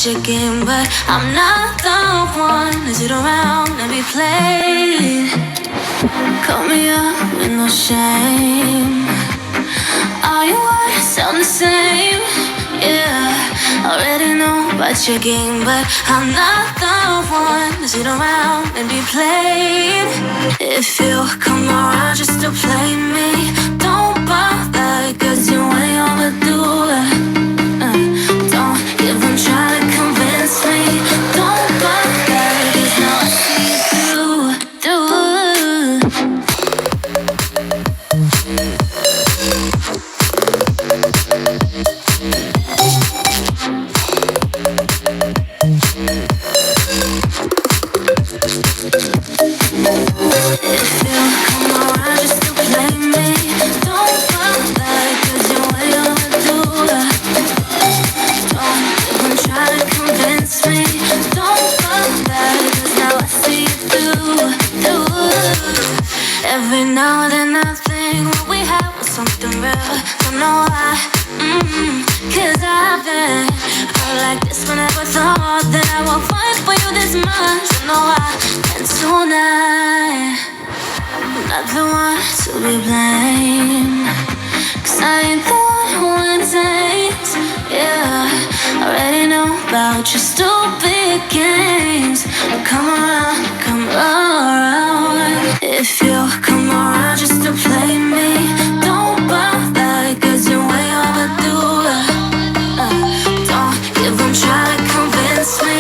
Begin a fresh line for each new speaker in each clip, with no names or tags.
Your game, but I'm not the one to sit around and be played. Call me up with no shame. All your words sound the same. Yeah, already know about your game, but I'm not the one to sit around and be played. If you come around just to play me, don't bother, cause you ain't overdue it. Don't even try to convince me. Don't bother, cause now I see you through. If you come around just to play me, don't bother, cause you ain't overdue it. Don't even try to convince me. Don't bother, cause now I see you through. Every now and then I think what we had was something real. Don't know why, cause I've been hurt like this. But never thought that I would fight for you this much. Don't know why, and tonight I'm not the one to be blamed, cause I ain't the one who takes. Yeah, already know about your stupid games. Come around, come around. If you come around just to play me, don't bother, cause you ain't overdue it. Don't even try to convince me.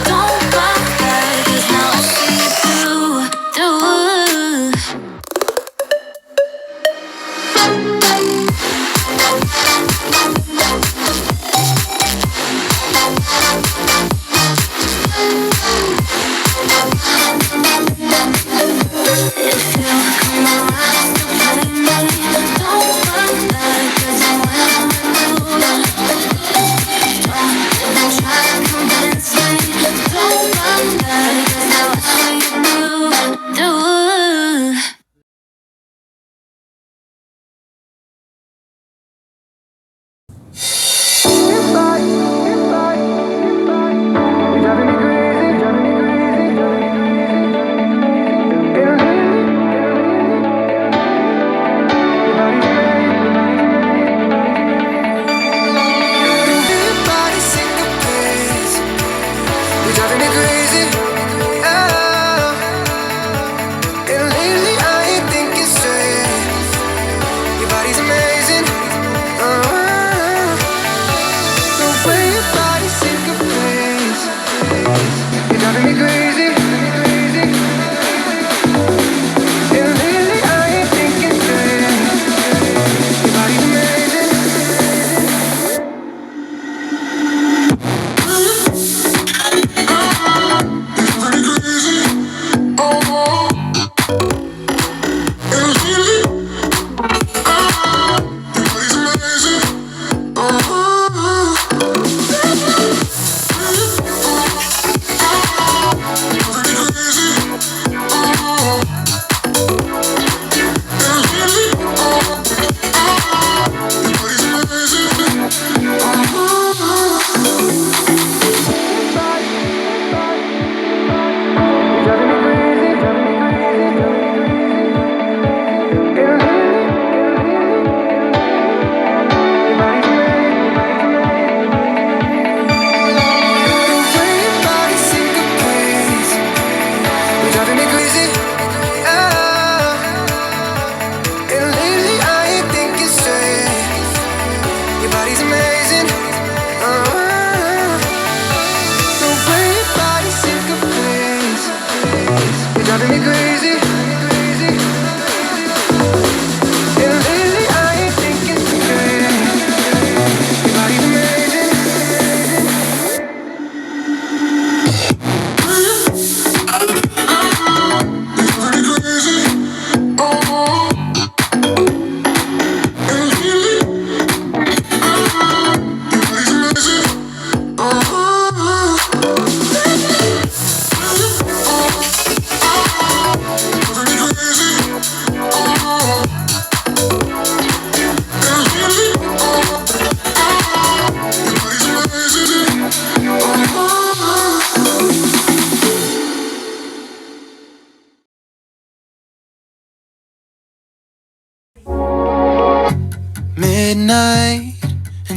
Don't bother, cause now I see you through.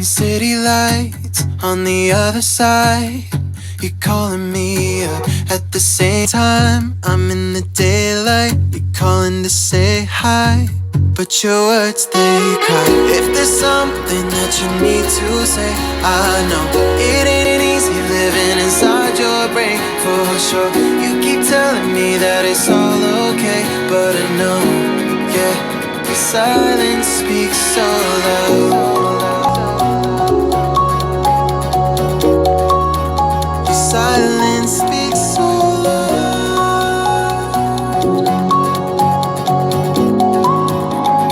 city lights on the other side. You're calling me up at the same time. I'm in the daylight, you're calling to say hi, but your words, they cry. If there's something that you need to say, I know it ain't easy living inside your brain, for sure. You keep telling me that it's all okay, but I know, yeah, your silence speaks so loud. Your silence speaks so loud.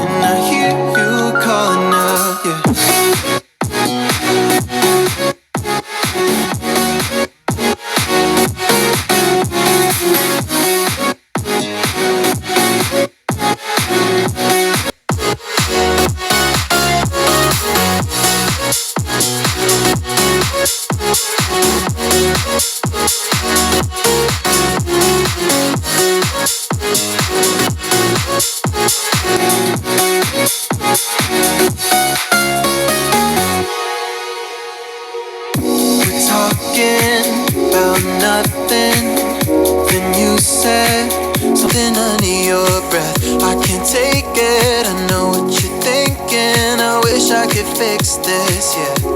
And I hear you calling out, yeah. Talking about nothing. Then you said something under your breath. I can't take it, I know what you're thinking. I wish I could fix this, yeah.